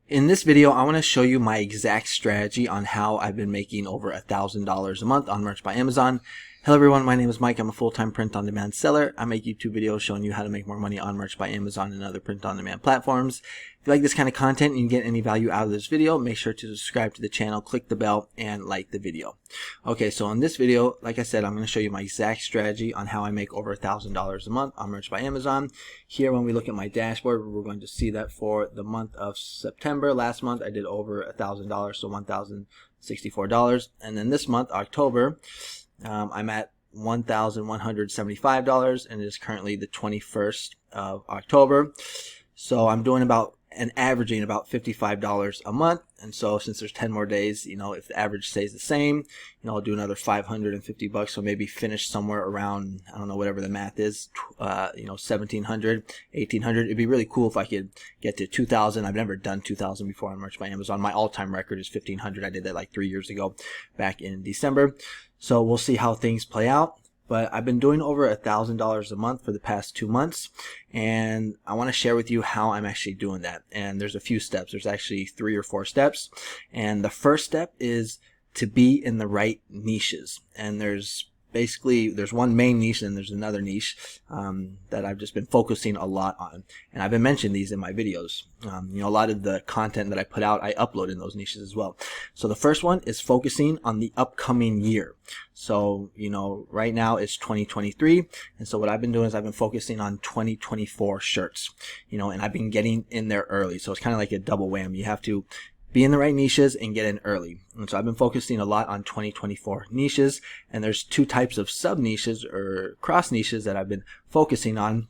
In this video, I want to show you my exact strategy on how I've been making over $1,000 a month on Merch by Amazon. Hello everyone, my name is Mike. I'm a full-time print-on-demand seller. I make YouTube videos showing you how to make more money on Merch by Amazon and other print-on-demand platforms. If you like this kind of content and you get any value out of this video, make sure to subscribe to the channel, click the bell, and like the video. Okay, so in this video, like I said, I'm going to show you my exact strategy on how I make over $1,000 a month on Merch by Amazon. Here, when we look at my dashboard, we're going to see that for the month of September, last month, I did over $1,000, so $1,064. And then this month, October, I'm at $1,175, and it is currently the 21st of October. So I'm doing averaging about $55 a month. And so since there's 10 more days, if the average stays the same, I'll do another $550. So maybe finish somewhere around, I don't know, whatever the math is, 1,700, 1,800. It'd be really cool if I could get to 2,000. I've never done 2,000 before on Merch by Amazon. My all-time record is 1,500. I did that like 3 years ago, back in December. So we'll see how things play out. But I've been doing over $1,000 a month for the past 2 months, and I want to share with you how I'm actually doing that. And there's a few steps. There's actually 3 or 4 steps. And the first step is to be in the right niches. And there's one main niche and there's another niche that I've just been focusing a lot on, and I've been mentioning these in my videos. A lot of the content that I put out, I upload in those niches as well. So the first one is focusing on the upcoming year. So right now it's 2023, and so what I've been doing is I've been focusing on 2024 shirts, and I've been getting in there early. So it's kind of like a double whammy. You have to be in the right niches and get in early. And so I've been focusing a lot on 2024 niches, and there's 2 types of sub niches or cross niches that I've been focusing on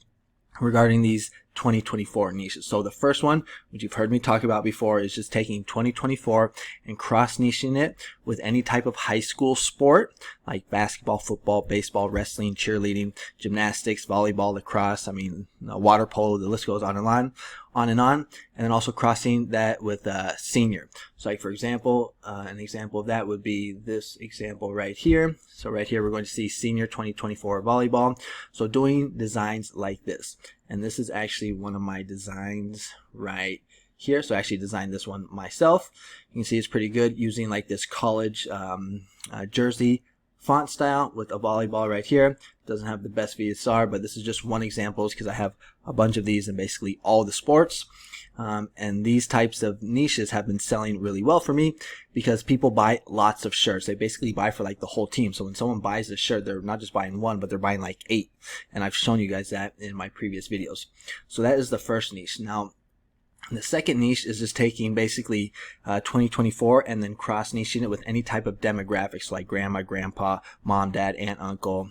regarding these 2024 niches. So the first one, which you've heard me talk about before, is just taking 2024 and cross niching it with any type of high school sport like basketball, football, baseball, wrestling, cheerleading, gymnastics, volleyball, lacrosse, water polo, the list goes on and on. And then also crossing that with senior. So like for example, an example of that would be this example right here. So right here we're going to see senior 2024 volleyball. So doing designs like this. And this is actually one of my designs right here. So I actually designed this one myself. You can see it's pretty good using like this college jersey font style with a volleyball right here. Doesn't have the best VSR, but this is just one example because I have a bunch of these in basically all the sports. And these types of niches have been selling really well for me because people buy lots of shirts. They basically buy for like the whole team. So when someone buys a shirt, they're not just buying one, but they're buying like 8. And I've shown you guys that in my previous videos. So that is the first niche. Now, the second niche is just taking basically 2024 and then cross niching it with any type of demographics like grandma, grandpa, mom, dad, aunt, uncle,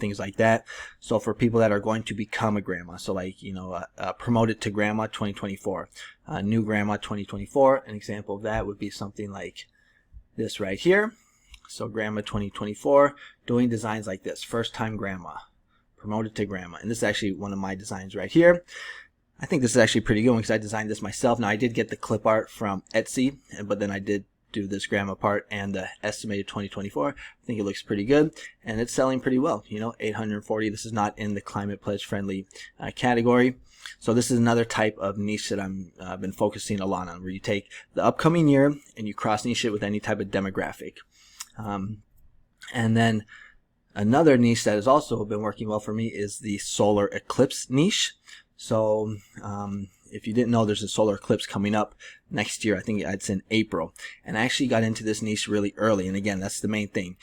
things like that. So for people that are going to become a grandma, so like, promoted to grandma 2024, new grandma 2024, an example of that would be something like this right here. So grandma 2024, doing designs like this, first time grandma, promoted to grandma. And this is actually one of my designs right here. I think this is actually pretty good because I designed this myself. Now I did get the clip art from Etsy, but then I did do this grandma part and the estimated 2024. I think it looks pretty good and it's selling pretty well. 840. This is not in the climate pledge friendly category. So this is another type of niche that I've been focusing a lot on, where you take the upcoming year and you cross niche it with any type of demographic. And then another niche that has also been working well for me is the solar eclipse niche. So if you didn't know, there's a solar eclipse coming up next year. I think it's in April. And I actually got into this niche really early. And again, that's the main thing,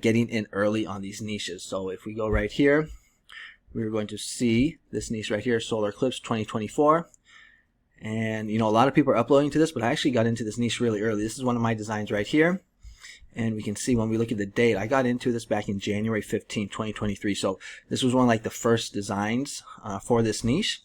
getting in early on these niches. So if we go right here, we're going to see this niche right here, solar eclipse 2024. And, a lot of people are uploading to this, but I actually got into this niche really early. This is one of my designs right here. And we can see when we look at the date, I got into this back in January 15, 2023. So this was one of like the first designs for this niche.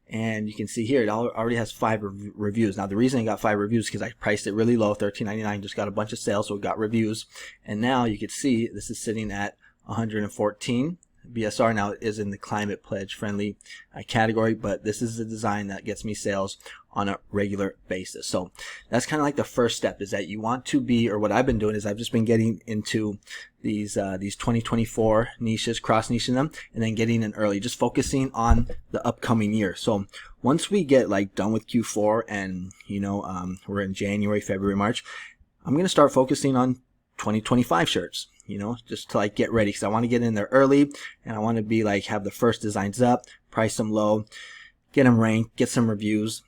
And you can see here, it already has 5 reviews. Now, the reason I got 5 reviews is because I priced it really low, $13.99, just got a bunch of sales, so it got reviews. And now you can see this is sitting at 114 BSR. Now it is in the climate pledge friendly category, but this is the design that gets me sales on a regular basis. So that's kind of like the first step, is that you want to be, or what I've been doing is I've just been getting into these 2024 niches, cross niching them, and then getting in early, just focusing on the upcoming year. So once we get like done with Q4 and we're in January, February, March, I'm going to start focusing on 2025 shirts, just to like get ready, because I want to get in there early and I want to be like, have the first designs up, price them low, get them ranked, get some reviews.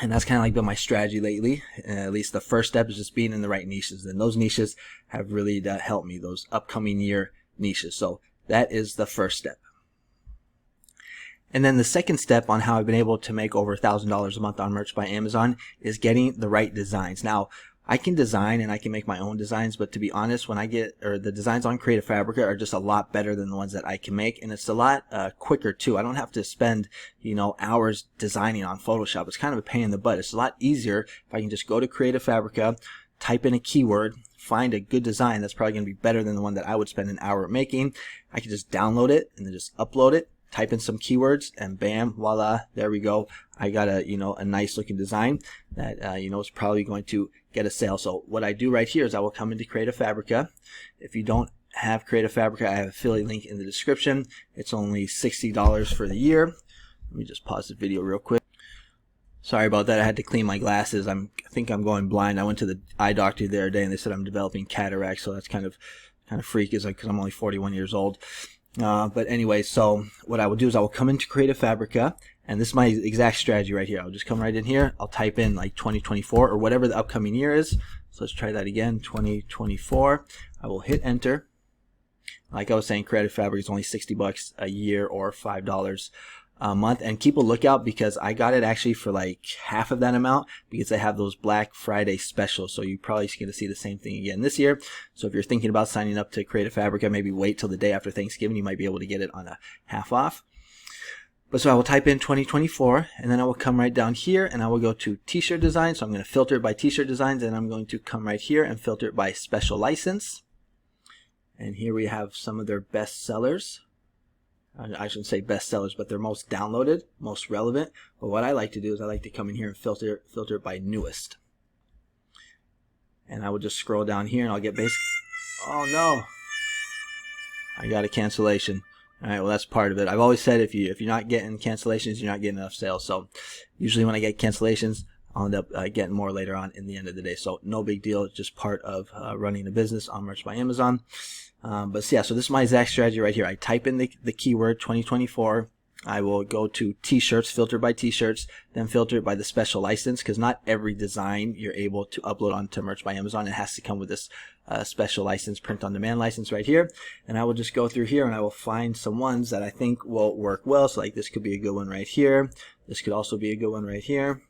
And that's kind of like been my strategy lately. At least the first step is just being in the right niches. And those niches have really helped me, those upcoming year niches. So that is the first step. And then the second step on how I've been able to make over $1,000 a month on Merch by Amazon is getting the right designs. Now, I can design and I can make my own designs, but to be honest, the designs on Creative Fabrica are just a lot better than the ones that I can make, and it's a lot quicker too. I don't have to spend hours designing on Photoshop. It's kind of a pain in the butt. It's a lot easier if I can just go to Creative Fabrica, type in a keyword, find a good design that's probably going to be better than the one that I would spend an hour making. I can just download it and then just upload it, type in some keywords, and bam, voila, there we go. I got a nice looking design that is probably going to get a sale. So what I do right here is I will come into Creative Fabrica. If you don't have Creative Fabrica, I have an affiliate link in the description. It's only $60 for the year. Let me just pause the video real quick. Sorry about that. I had to clean my glasses. I think I'm going blind. I went to the eye doctor the other day and they said I'm developing cataracts, so that's kind of freaky, because I'm only 41 years old. But anyway, so what I will do is I will come into Creative Fabrica, and this is my exact strategy right here. I'll just come right in here. I'll type in like 2024 or whatever the upcoming year is. So let's try that again, 2024. I will hit enter. Like I was saying, Creative Fabrica is only $60 a year or $5 a month. And keep a lookout, because I got it actually for like half of that amount, because they have those Black Friday specials. So you're probably going to see the same thing again this year. So if you're thinking about signing up to Creative Fabrica, maybe wait till the day after Thanksgiving. You might be able to get it on a half off. But so I will type in 2024, and then I will come right down here and I will go to t-shirt design. So I'm going to filter it by t-shirt designs, and I'm going to come right here and filter it by special license. And here we have some of their best sellers. I shouldn't say best sellers, but they're most downloaded, most relevant. But what I like to do is I like to come in here and filter it by newest. And I will just scroll down here and I'll get oh no, I got a cancellation. All right, well, that's part of it. I've always said if you're not getting cancellations, you're not getting enough sales. So usually when I get cancellations, I'll end up getting more later on in the end of the day. So no big deal. It's just part of running a business on Merch by Amazon. But yeah, so this is my exact strategy right here. I type in the keyword 2024. I will go to t-shirts, filter by t-shirts, then filter it by the special license, because not every design you're able to upload onto Merch by Amazon. It has to come with this special license, print on demand license right here. And I will just go through here and I will find some ones that I think will work well. So like this could be a good one right here. This could also be a good one right here.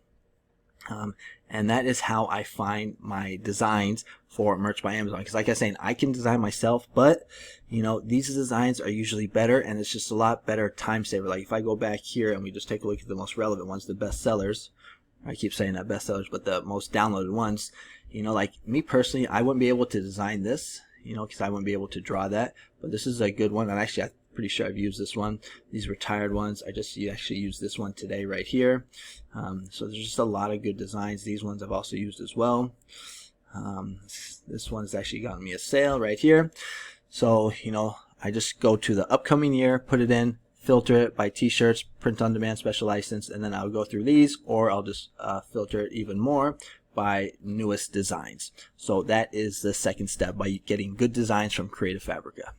And that is how I find my designs for Merch by Amazon. Because like I was saying, I can design myself, but these designs are usually better, and it's just a lot better time saver. Like if I go back here and we just take a look at the most relevant ones, the best sellers. I keep saying that, best sellers, but the most downloaded ones. Like me personally, I wouldn't be able to design this, because I wouldn't be able to draw that. But this is a good one, and actually I'm pretty sure I've used this one. These retired ones, I actually used this one today right here. So there's just a lot of good designs. These ones I've also used as well. This one's actually gotten me a sale right here. So I just go to the upcoming year, put it in, filter it by t-shirts, print on demand, special license, and then I'll go through these, or I'll just filter it even more by newest designs. So that is the second step, by getting good designs from Creative Fabrica.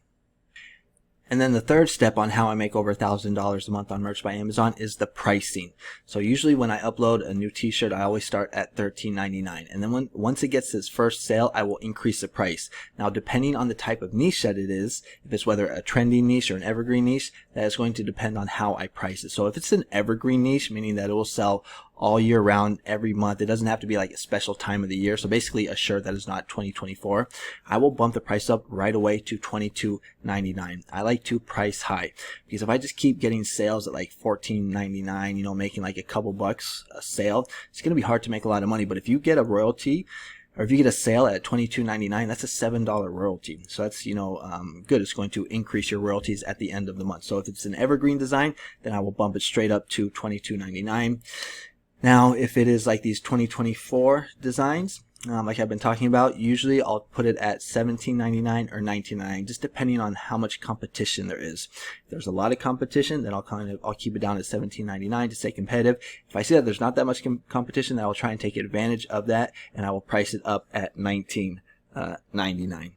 And then the third step on how I make over $1,000 a month on Merch by Amazon is the pricing. So usually when I upload a new t-shirt, I always start at $13.99. And then once it gets its first sale, I will increase the price. Now, depending on the type of niche that it is, if it's whether a trendy niche or an evergreen niche, that is going to depend on how I price it. So if it's an evergreen niche, meaning that it will sell all year round, every month, it doesn't have to be like a special time of the year. So basically a shirt that is not 2024, I will bump the price up right away to $22.99. I like to price high, because if I just keep getting sales at like $14.99, making like a couple bucks a sale, it's going to be hard to make a lot of money. But if you get a royalty, or if you get a sale at $22.99, that's a $7 royalty. So that's, good. It's going to increase your royalties at the end of the month. So if it's an evergreen design, then I will bump it straight up to $22.99. Now, if it is like these 2024 designs, like I've been talking about, usually I'll put it at $17.99 or $19.99, just depending on how much competition there is. If there's a lot of competition, then I'll keep it down at $17.99 to stay competitive. If I see that there's not that much competition, then I will try and take advantage of that, and I will price it up at $19.99.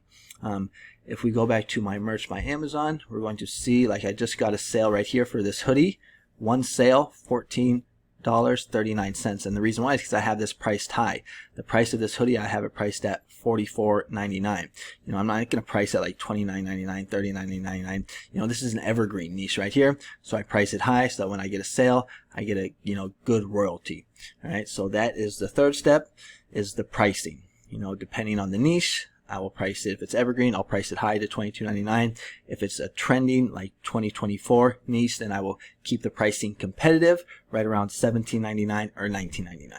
If we go back to my merch by Amazon, we're going to see, like, I just got a sale right here for this hoodie. One sale, $14.39, and the reason why is because I have this priced high. The price of this hoodie, I have it priced at $44.99. You know, I'm not going to price it like $29.99, $39.99. You know, this is an evergreen niche right here, so I price it high so that when I get a sale, I get a, you know, good royalty. All right, so that is the third step, is the pricing. You know, depending on the niche, I will price it. If it's evergreen, I'll price it high to $22.99. If it's a trending like 2024 niche, then I will keep the pricing competitive right around $17.99 or $19.99.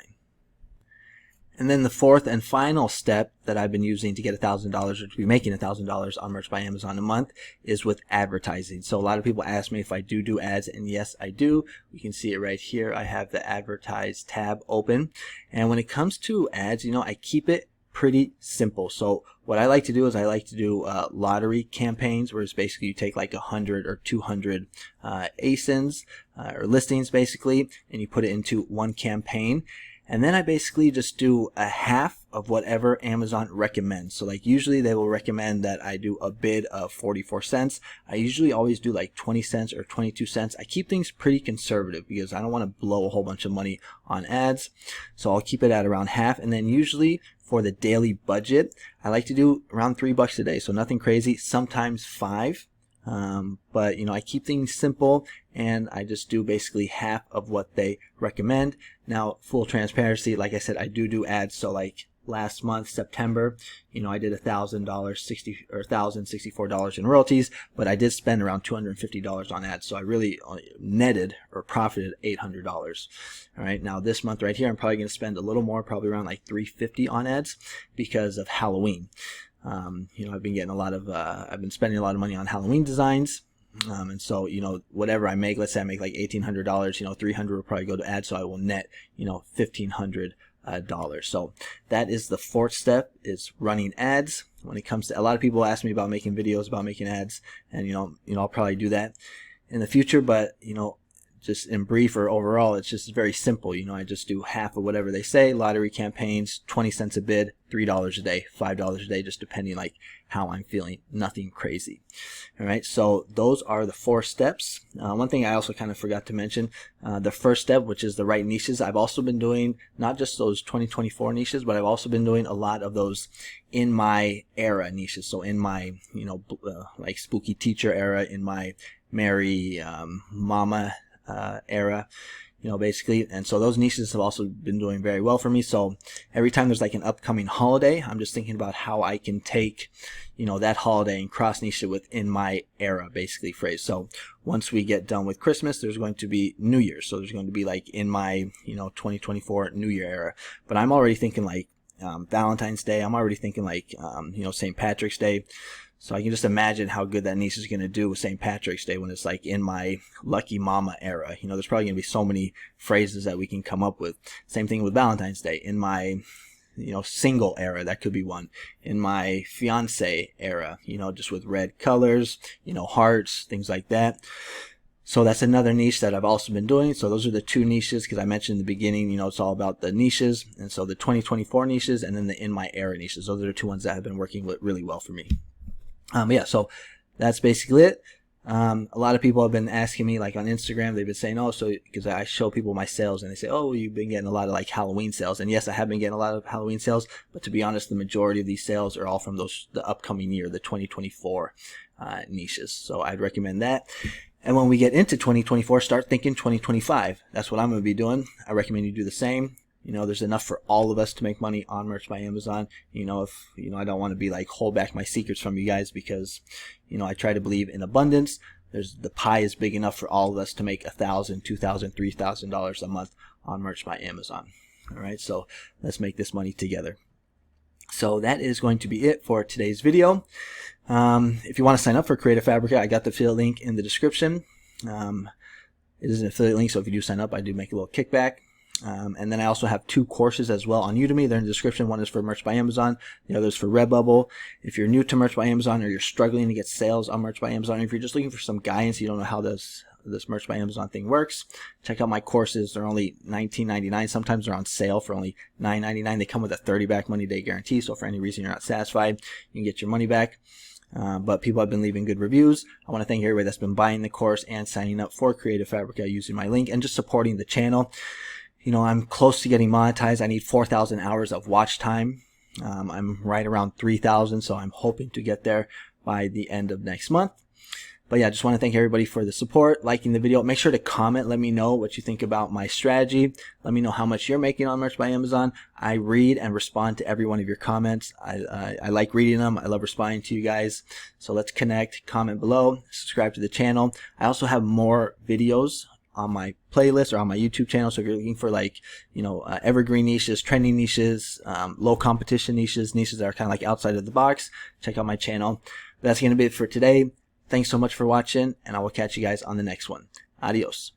And then the fourth and final step that I've been using to get $1,000 or to be making $1,000 on Merch by Amazon a month is with advertising. So a lot of people ask me if I do ads, and yes, I do. You can see it right here. I have the advertise tab open. And when it comes to ads, you know, I keep it pretty simple. So what I like to do is I like to do lottery campaigns, where it's basically you take like 100 or 200 ASINs or listings basically, and you put it into one campaign. And then I basically just do a half of whatever Amazon recommends. So like usually they will recommend that I do a bid of 44 cents. I usually always do like 20 cents or 22 cents. I keep things pretty conservative because I don't want to blow a whole bunch of money on ads. So I'll keep it at around half. And then usually for the daily budget, I like to do around $3 a day. So nothing crazy, sometimes $5. But you know, I keep things simple, and I just do basically half of what they recommend. Now, full transparency, like I said, I do ads. So like last month, September, you know, I did $1,064 in royalties, but I did spend around $250 on ads. So I really netted or profited $800. All right. Now this month right here, I'm probably going to spend a little more, probably around like $350 on ads because of Halloween. You know, I've been getting I've been spending a lot of money on Halloween designs. And so, you know, whatever I make, let's say I make like $1,800, you know, $300 will probably go to ads. So I will net, you know, $1,500. So that is the fourth step, is running ads. When it comes to, a lot of people ask me about making videos about making ads, and you know, I'll probably do that in the future, but you know, just in brief or overall, it's just very simple. You know, I just do half of whatever they say. Lottery campaigns, 20 cents a bid, $3 a day, $5 a day, just depending like how I'm feeling. Nothing crazy. All right. So those are the 4 steps. One thing I also kind of forgot to mention, the first step, which is the right niches. I've also been doing not just those 2024 niches, but I've also been doing a lot of those in my era niches. So in my, you know, like spooky teacher era, in my Mary Mama era, you know, basically. And so those niches have also been doing very well for me. So every time there's like an upcoming holiday, I'm just thinking about how I can take, you know, that holiday and cross niche it within my era, basically phrase. So once we get done with Christmas, there's going to be New Year. So there's going to be like in my, you know, 2024 New Year era. But I'm already thinking like Valentine's Day. I'm already thinking like, you know, St. Patrick's Day. So I can just imagine how good that niche is going to do with St. Patrick's Day when it's like in my Lucky Mama era. You know, there's probably going to be so many phrases that we can come up with. Same thing with Valentine's Day. In my, you know, single era, that could be one. In my fiance era, you know, just with red colors, you know, hearts, things like that. So that's another niche that I've also been doing. So those are the 2 niches, because I mentioned in the beginning, you know, it's all about the niches. And so the 2024 niches and then the in my era niches. Those are the 2 ones that have been working really well for me. Yeah, so that's basically it. A lot of people have been asking me, like on Instagram, they've been saying, oh, so because I show people my sales and they say, oh, you've been getting a lot of like Halloween sales. And yes, I have been getting a lot of Halloween sales, but to be honest, the majority of these sales are all from the upcoming year, the 2024 niches. So I'd recommend that. And when we get into 2024, start thinking 2025. That's what I'm going to be doing. I recommend you do the same. You know, there's enough for all of us to make money on Merch by Amazon. You know, if, you know, I don't want to be like, hold back my secrets from you guys, because, you know, I try to believe in abundance. The pie is big enough for all of us to make $1,000, $2,000, $3,000 a month on Merch by Amazon. All right. So let's make this money together. So that is going to be it for today's video. If you want to sign up for Creative Fabrica, I got the affiliate link in the description. It is an affiliate link, so if you do sign up, I do make a little kickback. And then I also have 2 courses as well on Udemy. They're in the description. One is for Merch by Amazon. The other is for Redbubble. If you're new to Merch by Amazon, or you're struggling to get sales on Merch by Amazon, or if you're just looking for some guidance, you don't know how this Merch by Amazon thing works, check out my courses. They're only $19.99. Sometimes they're on sale for only $9.99. They come with a 30-back money day guarantee. So if for any reason you're not satisfied, you can get your money back. But people have been leaving good reviews. I want to thank everybody that's been buying the course and signing up for Creative Fabrica using my link and just supporting the channel. You know, I'm close to getting monetized. I need 4,000 hours of watch time. I'm right around 3,000, so I'm hoping to get there by the end of next month. But yeah, I just want to thank everybody for the support, liking the video. Make sure to comment. Let me know what you think about my strategy. Let me know how much you're making on Merch by Amazon. I read and respond to every one of your comments. I like reading them. I love responding to you guys. So let's connect. Comment below. Subscribe to the channel. I also have more videos on my playlist or on my YouTube channel. So if you're looking for, like, you know, evergreen niches, trending niches, low competition niches that are kind of like outside of the box, check out my channel. That's going to be it for today. Thanks so much for watching, and I will catch you guys on the next one. Adios.